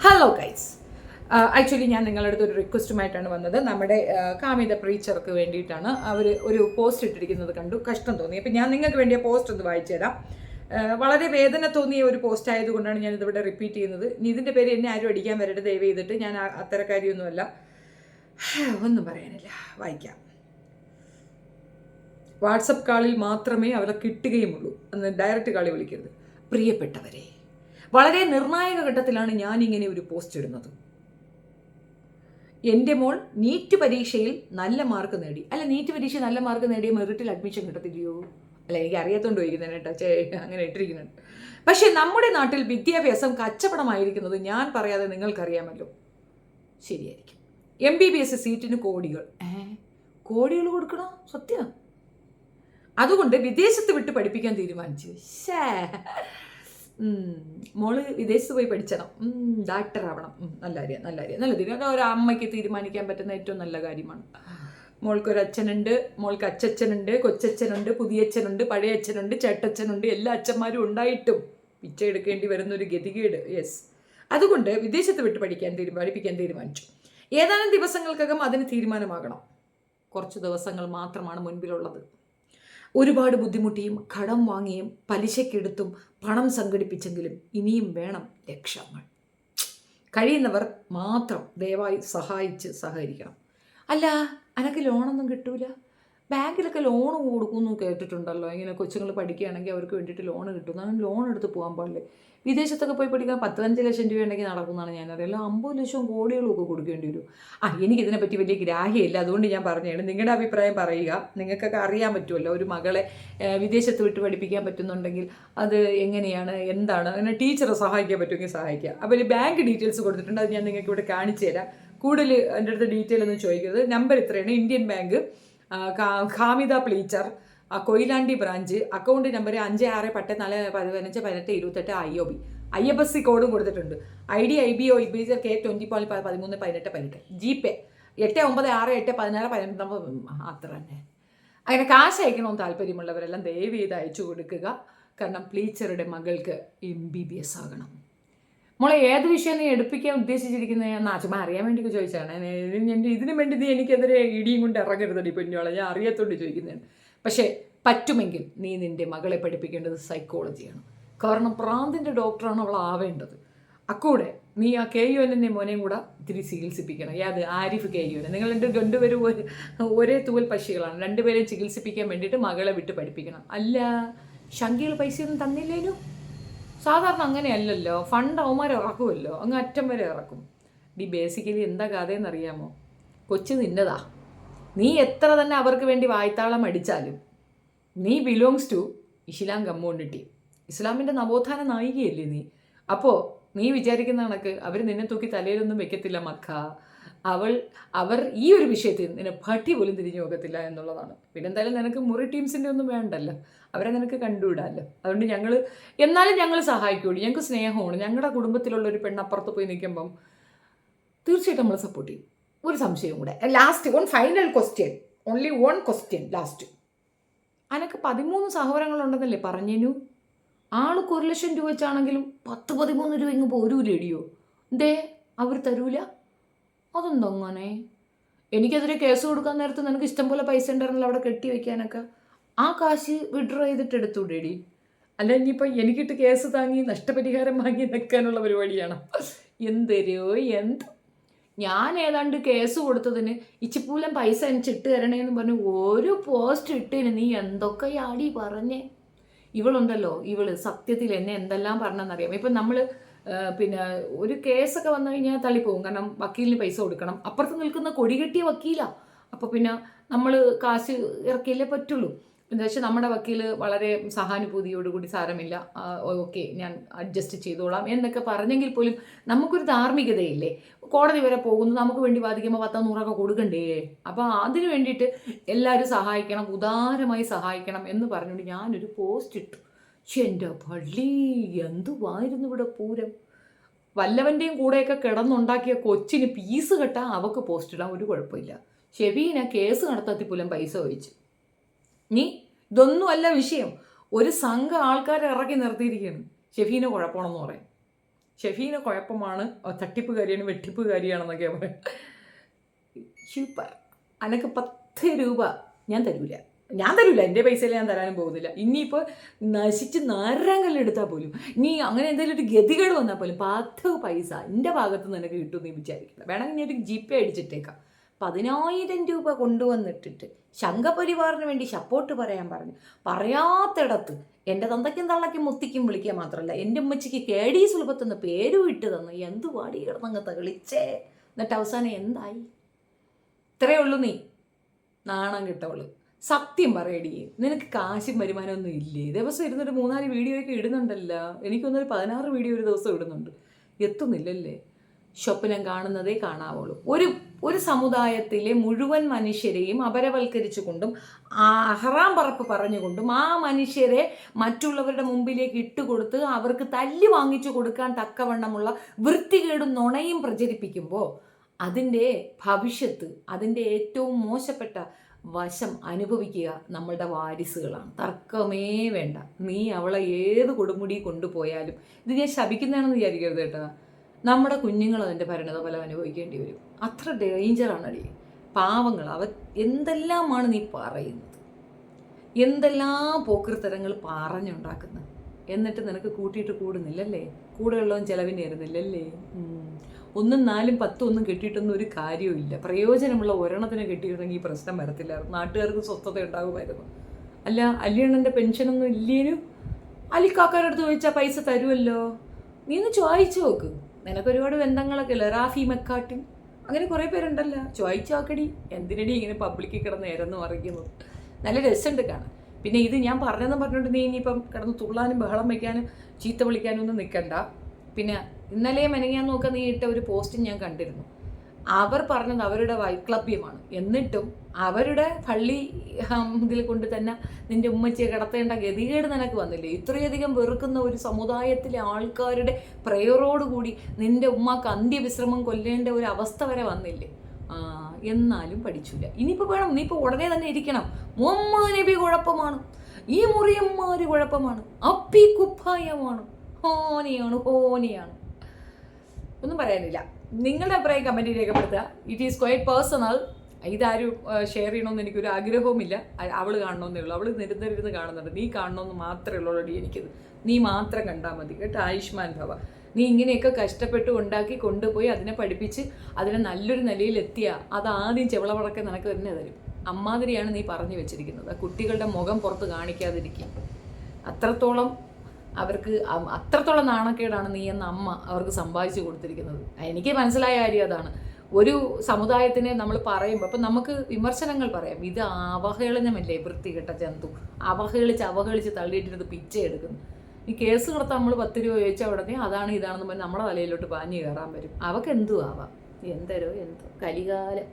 Hello guys. Actually ഞാൻ നിങ്ങളുടെ അടുത്ത് ഒരു റിക്വസ്റ്റുമായിട്ടാണ് വന്നത്. നമ്മുടെ കാമിത പ്രീച്ചർക്ക് വേണ്ടിയിട്ടാണ്. അവർ ഒരു പോസ്റ്റ് ഇട്ടിരിക്കുന്നത് കണ്ടു, കഷ്ടം തോന്നി. അപ്പം ഞാൻ നിങ്ങൾക്ക് വേണ്ടിയ പോസ്റ്റ് ഒന്ന് വായിച്ചു തരാം. വളരെ വേദന തോന്നിയ ഒരു പോസ്റ്റ് ആയതുകൊണ്ടാണ് ഞാൻ ഇതിവിടെ റിപ്പീറ്റ് ചെയ്യുന്നത്. ഇനി ഇതിൻ്റെ പേര് എന്നെ ആരും അടിക്കാൻ വരട്ടെ ദയവ് ചെയ്തിട്ട്. ഞാൻ അത്തരക്കാരിയൊന്നുമല്ല. ഒന്നും പറയാനില്ല, വായിക്കാം. വാട്സപ്പ് കാളിൽ മാത്രമേ അവരെ കിട്ടുകയുമുള്ളൂ, അന്ന് ഡയറക്റ്റ് കാളി വിളിക്കരുത്. പ്രിയപ്പെട്ടവരെ, വളരെ നിർണായക ഘട്ടത്തിലാണ് ഞാൻ ഇങ്ങനെ ഒരു പോസ്റ്റ് ഇടുന്നത്. എൻ്റെ മോൾ നീറ്റ് പരീക്ഷയിൽ നല്ല മാർക്ക് നേടി. അല്ല, നീറ്റ് പരീക്ഷ നല്ല മാർക്ക് നേടിയ മെറിറ്റിൽ അഡ്മിഷൻ കിട്ടത്തില്ലയോ? അല്ല, എനിക്ക് അറിയാത്തോണ്ട് ചോദിക്കുന്നതിന് കേട്ടോ, അങ്ങനെ ഇട്ടിരിക്കുന്നുണ്ട്. പക്ഷെ നമ്മുടെ നാട്ടിൽ വിദ്യാഭ്യാസം കച്ചവടമായിരിക്കുന്നത് ഞാൻ പറയാതെ നിങ്ങൾക്കറിയാമല്ലോ. ശരിയായിരിക്കും. MBBS സീറ്റിന് കോടികൾ കൊടുക്കണം, സത്യം. അതുകൊണ്ട് വിദേശത്ത് വിട്ട് പഠിപ്പിക്കാൻ തീരുമാനിച്ചു. മോള് വിദേശത്ത് പോയി പഠിച്ചണം, ഡാക്ടർ ആവണം. നല്ല കാര്യം. ഒരു അമ്മയ്ക്ക് തീരുമാനിക്കാൻ പറ്റുന്ന ഏറ്റവും നല്ല കാര്യമാണ്. മോൾക്കൊരു അച്ഛനുണ്ട്, മോൾക്ക് അച്ചച്ചനുണ്ട്, കൊച്ചച്ഛനുണ്ട്, പുതിയച്ഛനുണ്ട്, പഴയ അച്ഛനുണ്ട്, ചേട്ടച്ഛനുണ്ട്. എല്ലാ അച്ഛന്മാരും ഉണ്ടായിട്ടും പിച്ച എടുക്കേണ്ടി വരുന്നൊരു ഗതികേട്. യെസ്, അതുകൊണ്ട് വിദേശത്ത് വിട്ട് പഠിപ്പിക്കാൻ തീരുമാനിച്ചു. ഏതാനും ദിവസങ്ങൾക്കകം അതിന് തീരുമാനമാകണം. കുറച്ച് ദിവസങ്ങൾ മാത്രമാണ് മുൻപിലുള്ളത്. ഒരുപാട് ബുദ്ധിമുട്ടിയും കടം വാങ്ങിയും പലിശക്കെടുത്തും പണം സംഘടിപ്പിച്ചെങ്കിലും ഇനിയും വേണം ലക്ഷങ്ങൾ. കഴിയുന്നവർ മാത്രം ദയവായി സഹകരിക്കണം. അല്ല, അനക്ക് ലോണൊന്നും കിട്ടൂല? ബാങ്കിലൊക്കെ ലോൺ കൊടുക്കുമെന്ന് കേട്ടിട്ടുണ്ടല്ലോ. ഇങ്ങനെ കൊച്ചുങ്ങൾ പഠിക്കുകയാണെങ്കിൽ അവർക്ക് വേണ്ടിയിട്ട് ലോൺ കിട്ടും. അങ്ങനെ ലോൺ എടുത്ത് പോകാൻ പാടില്ലേ? വിദേശത്തൊക്കെ പോയി പഠിക്കാൻ 10-15 ലക്ഷം രൂപ ഉണ്ടെങ്കിൽ നടക്കുന്നതാണ് ഞാനറിയാലോ. 50 ലക്ഷവും കോടികളും ഒക്കെ കൊടുക്കേണ്ടി വരും. എനിക്കിതിനെപ്പറ്റി വലിയ ഗ്രാഹ്യമില്ല, അതുകൊണ്ട് ഞാൻ പറഞ്ഞതാണ്. നിങ്ങളുടെ അഭിപ്രായം പറയുക. നിങ്ങൾക്കൊക്കെ അറിയാൻ പറ്റുമല്ലോ, ഒരു മകളെ വിദേശത്ത് വിട്ട് പഠിപ്പിക്കാൻ പറ്റുന്നുണ്ടെങ്കിൽ അത് എങ്ങനെയാണ്, എന്താണ്, അങ്ങനെ ടീച്ചറെ സഹായിക്കാൻ പറ്റുമെങ്കിൽ സഹായിക്കുക. അപ്പോൾ ബാങ്ക് ഡീറ്റെയിൽസ് കൊടുത്തിട്ടുണ്ട്, അത് ഞാൻ നിങ്ങൾക്ക് ഇവിടെ കാണിച്ചു തരാം. കൂടുതൽ എൻ്റെ അടുത്ത് ഡീറ്റെയിൽ ഒന്നും ചോദിക്കരുത്. നമ്പർ ഇത്രയാണ്: ഇന്ത്യൻ ബാങ്ക്, കാമിത പ്ലീച്ചർ, Koyilandy branch, account number 5684151828 IOB. IFSC കോഡും കൊടുത്തിട്ടുണ്ട്. ID IBO IBC K20.131818. GPay 89681618. അത്ര തന്നെ. അങ്ങനെ കാശ് അയക്കണമെന്ന് താല്പര്യമുള്ളവരെല്ലാം ദയവ് ചെയ്ത് അയച്ചു കൊടുക്കുക. കാരണം പ്ലീച്ചറുടെ മകൾക്ക് MBBS ആകണം. മോളെ, ഏത് വിഷയം നീ എടുപ്പിക്കാൻ ഉദ്ദേശിച്ചിരിക്കുന്നത്? ഞാൻ ചുമ്മാ അറിയാൻ വേണ്ടി ചോദിച്ചാണ്. ഇതിനു വേണ്ടി നീ എനിക്കെതിരെ ഇടിയും കൊണ്ട് ഇറങ്ങരുതടി പൊന്നോളെ, ഞാൻ അറിയാത്തോണ്ട് ചോദിക്കുന്നതാണ്. പക്ഷേ പറ്റുമെങ്കിൽ നീ നിൻ്റെ മകളെ പഠിപ്പിക്കേണ്ടത് സൈക്കോളജിയാണ്. കാരണം പ്രാന്തിൻ്റെ ഡോക്ടറാണ് അവൾ ആവേണ്ടത്. അക്കൂടെ നീ ആ KUN മോനെയും കൂടെ ഇത്തിരി ചികിത്സിപ്പിക്കണം. ആരിഫ് KUN. നിങ്ങൾ രണ്ടുപേരും ഒരേ തൂവൽ പക്ഷികളാണ്. രണ്ടുപേരെയും ചികിത്സിപ്പിക്കാൻ വേണ്ടിയിട്ട് മകളെ വിട്ട് പഠിപ്പിക്കണം. അല്ല, ശങ്കികൾ പൈസയൊന്നും തന്നില്ലേലും? സാധാരണ അങ്ങനെയല്ലല്ലോ. ഫണ്ട് അവന്മാർ ഇറക്കുമല്ലോ, അങ്ങ് അറ്റം വരെ ഇറക്കും. ബേസിക്കലി എന്താ കഥയെന്നറിയാമോ? കൊച്ചു നിന്നതാ. നീ എത്ര തന്നെ അവർക്ക് വേണ്ടി വായ്ത്താളം അടിച്ചാലും നീ ബിലോങ്സ് ടു ഇസ്ലാം കമ്മ്യൂണിറ്റി. ഇസ്ലാമിൻ്റെ നവോത്ഥാന നായികയല്ലേ നീ? അപ്പോൾ നീ വിചാരിക്കുന്ന കണക്ക് അവർ നിന്നെ തൂക്കി തലയിലൊന്നും വെക്കത്തില്ല മക്ക. അവർ ഈ ഒരു വിഷയത്തിൽ നിന്നെ പട്ടി പോലും തിരിഞ്ഞു നോക്കത്തില്ല എന്നുള്ളതാണ്. പിന്നെ എന്തായാലും നിനക്ക് മുറി ടീംസിൻ്റെ ഒന്നും വേണ്ടല്ലോ, അവരെ നിനക്ക് കണ്ടുവിടാമല്ലോ. അതുകൊണ്ട് ഞങ്ങൾ സഹായിക്കുള്ളൂ. ഞങ്ങൾക്ക് സ്നേഹമാണ്. ഞങ്ങളുടെ കുടുംബത്തിലുള്ള ഒരു പെണ്ണപ്പുറത്ത് പോയി നിൽക്കുമ്പം തീർച്ചയായിട്ടും നമ്മൾ സപ്പോർട്ട് ചെയ്യും. ഒരു സംശയവും കൂടെ. Last final question, only 1 question last. അനക്ക് 13 സഹോദരങ്ങളുണ്ടെന്നല്ലേ പറഞ്ഞേനു? ആൾക്ക് 1 ലക്ഷം രൂപ വെച്ചാണെങ്കിലും 10-13 രൂപ ഇങ്ങ് പോരൂലേടിയോ? അവർ തരൂല? അതെന്തങ്ങനെ? എനിക്കെതിരെ കേസ് കൊടുക്കാൻ നേരത്ത് നിനക്ക് ഇഷ്ടം പോലെ പൈസ ഉണ്ടായിരുന്നല്ലോ അവിടെ കെട്ടി വയ്ക്കാനൊക്കെ. ആ കാശ് വിഡ്രോ ചെയ്തിട്ട് എടുത്തൂടേടി. അല്ല, ഇനിയിപ്പോൾ എനിക്കിട്ട് കേസ് താങ്ങി നഷ്ടപരിഹാരം വാങ്ങി നിൽക്കാനുള്ള പരിപാടിയാണ്. എന്ത് ഞാൻ ഏതാണ്ട് കേസ് കൊടുത്തതിന് ഇച്ചിപ്പൂലം പൈസ എനിച്ചിട്ട് തരണേന്ന് പറഞ്ഞ് ഒരു പോസ്റ്റ് ഇട്ടതിന് നീ എന്തൊക്കെയാടി പറഞ്ഞേ? ഇവളുണ്ടല്ലോ, സത്യത്തിൽ എന്നെ എന്തെല്ലാം പറഞ്ഞെന്നറിയാം. ഇപ്പം നമ്മൾ പിന്നെ ഒരു കേസൊക്കെ വന്നു കഴിഞ്ഞാൽ തള്ളിപ്പോകും. കാരണം വക്കീലിന് പൈസ കൊടുക്കണം. അപ്പുറത്ത് നിൽക്കുന്ന കൊടി കെട്ടിയ വക്കീലാണ്. അപ്പോൾ പിന്നെ നമ്മൾ കാശ് ഇറക്കിയല്ലേ പറ്റുള്ളൂ. എന്താ വെച്ചാൽ നമ്മുടെ വക്കീൽ വളരെ സഹാനുഭൂതിയോടുകൂടി സാരമില്ല, ഓക്കെ ഞാൻ അഡ്ജസ്റ്റ് ചെയ്തോളാം എന്നൊക്കെ പറഞ്ഞെങ്കിൽ പോലും നമുക്കൊരു ധാർമ്മികതയില്ലേ. കോടതി വരെ പോകുന്നു, നമുക്ക് വേണ്ടി വാദിക്കുമ്പോൾ 10-100 കൊടുക്കണ്ടേ? അപ്പോൾ അതിന് വേണ്ടിയിട്ട് എല്ലാവരും സഹായിക്കണം, ഉദാരമായി സഹായിക്കണം എന്ന് പറഞ്ഞുകൊണ്ട് ഞാനൊരു പോസ്റ്റ് ഇട്ടു. എൻ്റെ പള്ളി, എന്തുവായിരുന്നു ഇവിടെ പൂരം! വല്ലവൻ്റെയും കൂടെയൊക്കെ കിടന്നുണ്ടാക്കിയ കൊച്ചിന് പീസ് കെട്ടാൻ അവൾക്ക് പോസ്റ്റ് ഇടാൻ ഒരു കുഴപ്പമില്ല. ഷെബീന കേസ് നടത്താത്തി പോലും പൈസ ചോദിച്ചു. ഇതൊന്നുമല്ല വിഷയം. ഒരു സംഘം ആൾക്കാരെ ഇറക്കി നിർത്തിയിരിക്കുകയാണ്. ഷെഫീന് കുഴപ്പമാണെന്ന് പറയും. ഷെഫീന കുഴപ്പമാണ്, തട്ടിപ്പുകാരിയാണ്, വെട്ടിപ്പുകാരിയാണെന്നൊക്കെയാണ് പറയാം. സൂപ്പർ. അനക്ക് 10 രൂപ ഞാൻ തരൂല, എൻ്റെ പൈസയിൽ ഞാൻ തരാനും പോകുന്നില്ല. ഇനിയിപ്പോൾ നശിച്ച് നാരങ്ങല്ലെടുത്താൽ പോലും, ഇനി അങ്ങനെ എന്തെങ്കിലും ഒരു ഗതികേട് വന്നാൽ പോലും 10 പൈസ എൻ്റെ ഭാഗത്ത് നിന്ന് എനിക്ക് കിട്ടുമെന്ന് നീ വിചാരിക്കില്ല. വേണമെങ്കിൽ ഞാൻ ഒരു GP അടിച്ചിട്ടേക്കാം. 10,000 രൂപ കൊണ്ടുവന്നിട്ടിട്ട് സംഘപരിവാറിന് വേണ്ടി സപ്പോർട്ട് പറയാൻ പറഞ്ഞു. പറയാത്തിടത്ത് എൻ്റെ തന്തയ്ക്കും തള്ളയ്ക്കും മുത്തിക്കും വിളിക്കുക മാത്രമല്ല, എൻ്റെ ഉമ്മച്ചിക്ക് KD സുലഭത്തെന്ന് പേരും ഇട്ട് തന്നു. എന്ത് പാടി കിടന്നങ്ങ് തകളിച്ചേ. എന്നിട്ട് അവസാനം എന്തായി? ഇത്രയേ ഉള്ളൂ. നീ നാണം കിട്ടവള്. സത്യം പറയടി, നിനക്ക് കാശും വരുമാനമൊന്നും ഇല്ലേ? ദിവസം ഇരുന്നൊരു 3-4 വീഡിയോയൊക്കെ ഇടുന്നുണ്ടല്ലോ. എനിക്കൊന്നൊരു 16 വീഡിയോ ഒരു ദിവസം ഇടുന്നുണ്ട്. എത്തുന്നില്ലല്ലേ? സ്വപ്നം കാണുന്നതേ കാണാവുള്ളൂ. ഒരു സമുദായത്തിലെ മുഴുവൻ മനുഷ്യരെയും അപരവൽക്കരിച്ചുകൊണ്ടും ഹറാം പറപ്പ് പറഞ്ഞുകൊണ്ടും ആ മനുഷ്യരെ മറ്റുള്ളവരുടെ മുമ്പിലേക്ക് ഇട്ടുകൊടുത്ത് അവർക്ക് തല്ലി വാങ്ങിച്ചു കൊടുക്കാൻ തക്കവണ്ണമുള്ള വൃത്തികേടും നുണയും പ്രചരിപ്പിക്കുമ്പോൾ അതിൻ്റെ ഭവിഷ്യത്ത്, അതിൻ്റെ ഏറ്റവും മോശപ്പെട്ട വശം അനുഭവിക്കുക നമ്മളുടെ വാരിസുകളാണ്. തർക്കമേ വേണ്ട. നീ അവളെ ഏത് കൊടുമുടി കൊണ്ടുപോയാലും, ഇത് ഞാൻ ശപിക്കുന്നതാണെന്ന് വിചാരിക്കരുത് കേട്ടോ, നമ്മുടെ കുഞ്ഞുങ്ങൾ അതിൻ്റെ പരിണതഫലം അനുഭവിക്കേണ്ടി വരും. അത്ര ഡേഞ്ചറാണടി. പാവങ്ങൾ എന്തെല്ലാമാണ് നീ പറയുന്നത്, എന്തെല്ലാം പോക്കൃത്തരങ്ങൾ പറഞ്ഞുണ്ടാക്കുന്നത്. എന്നിട്ട് നിനക്ക് കൂട്ടിയിട്ട് കൂടുന്നില്ലല്ലേ? കൂടെയുള്ളവൻ ചിലവിന് ഇരുന്നില്ലല്ലേ? 1, 4, 10 ഒന്നും കെട്ടിയിട്ടൊന്നും ഒരു കാര്യവുമില്ല. പ്രയോജനമുള്ള ഒരെണ്ണത്തിന് കെട്ടിയിരുന്നെങ്കിൽ ഈ പ്രശ്നം വരത്തില്ലായിരുന്നു. നാട്ടുകാർക്ക് സ്വസ്ഥത ഉണ്ടാകുമായിരുന്നു. അല്ല, അലിയണ്ണൻ്റെ പെൻഷനൊന്നും ഇല്ലേനും അലിക്കാക്കാരുടെ അടുത്ത് ചോദിച്ചാൽ പൈസ തരുമല്ലോ. നീ ഒന്ന് ചോദിച്ചു നോക്ക്. നിനക്കൊരുപാട് ബന്ധങ്ങളൊക്കെ ഇല്ല. റാഫി മെക്കാട്ടിൻ, അങ്ങനെ കുറേ പേരുണ്ടല്ലോ. ചോദിച്ചു നോക്കടി. എന്തിനടി ഇങ്ങനെ പബ്ലിക്കിൽ കിടന്ന് ഇരന്ന് മറിക്കുന്നത്? നല്ല രസമുണ്ട് കാണാൻ. പിന്നെ ഇത് ഞാൻ പറഞ്ഞെന്ന് പറഞ്ഞിട്ട് നീ ഇനിയിപ്പം കിടന്ന് തുള്ളാനും ബഹളം വയ്ക്കാനും ചീത്ത വിളിക്കാനും ഒന്നും നിൽക്കണ്ട. പിന്നെ ഇന്നലെ മെനങ്ങാൻ നോക്കാൻ നീ ഇട്ട ഒരു പോസ്റ്റ് ഞാൻ കണ്ടിരുന്നു. അവർ പറഞ്ഞത് അവരുടെ വൈക്ലഭ്യമാണ്. എന്നിട്ടും അവരുടെ പള്ളി ഇതിൽ കൊണ്ട് തന്നെ നിൻ്റെ ഉമ്മച്ചിയെ കിടത്തേണ്ട ഗതികേട് നിനക്ക് വന്നില്ലേ? ഇത്രയധികം വെറുക്കുന്ന ഒരു സമുദായത്തിലെ ആൾക്കാരുടെ പ്രയറോടുകൂടി നിൻ്റെ ഉമ്മക്ക് അന്ത്യവിശ്രമം കൊല്ലേണ്ട ഒരു അവസ്ഥ വരെ വന്നില്ലേ? എന്നാലും പഠിച്ചില്ല. ഇനിയിപ്പോൾ വേണം, നീ ഇപ്പോൾ ഉടനെ തന്നെ ഇരിക്കണം. മുഹമ്മദ് നബി കുഴപ്പമാണ്, ഈ മുറിയന്മാർ കുഴപ്പമാണ്, അപ്പി കുപ്പായമാണ്, ഹോനിയാണ്. ഒന്നും പറയാനില്ല. നിങ്ങളുടെ അഭിപ്രായം കമൻറ്റിൽ രേഖപ്പെടുത്തുക. It is quite personal. ഇതാരും ഷെയർ ചെയ്യണമെന്ന് എനിക്കൊരു ആഗ്രഹവുമില്ല. അവൾ കാണണമെന്നേ ഉള്ളൂ. അവൾ നിരന്തരം കാണുന്നുണ്ട്. നീ കാണണമെന്ന് മാത്രമേ ഉള്ളൂ. എനിക്കത് നീ മാത്രം കണ്ടാൽ മതി കേട്ടോ. ആയുഷ്മാൻ ഭവ. നീ ഇങ്ങനെയൊക്കെ കഷ്ടപ്പെട്ട് ഉണ്ടാക്കി കൊണ്ടുപോയി അതിനെ പഠിപ്പിച്ച് അതിനെ നല്ലൊരു നിലയിലെത്തിയ അതാദ്യം ചെവളവടക്കം നിനക്ക് തന്നെ തരും. അമ്മാതിരിയാണ് നീ പറഞ്ഞു വെച്ചിരിക്കുന്നത്. കുട്ടികളുടെ മുഖം പുറത്ത് കാണിക്കാതിരിക്കുക. അത്രത്തോളം നാണക്കേടാണ് നീ എന്ന അമ്മ അവർക്ക് സമ്പാദിച്ചു കൊടുത്തിരിക്കുന്നത്. എനിക്ക് മനസ്സിലായ കാര്യം അതാണ്. ഒരു സമുദായത്തിനെ നമ്മൾ പറയുമ്പോൾ അപ്പം നമുക്ക് വിമർശനങ്ങൾ പറയാം. ഇത് അവഹേളനമല്ലേ, വൃത്തികെട്ട ജന്തു, അവഹേളിച്ച് തള്ളിയിട്ടിരുന്നത് പിച്ചയെടുക്കുന്നു. ഈ കേസ് നടത്താൻ നമ്മൾ 10 രൂപ ചോദിച്ചാൽ ഉടനെ അതാണ് ഇതാണെന്ന് പറഞ്ഞ് നമ്മുടെ തലയിലോട്ട് പാഞ്ഞു കയറാൻ വരും. അവർക്ക് എന്തു ആവാം. എന്തോ കലികാലം.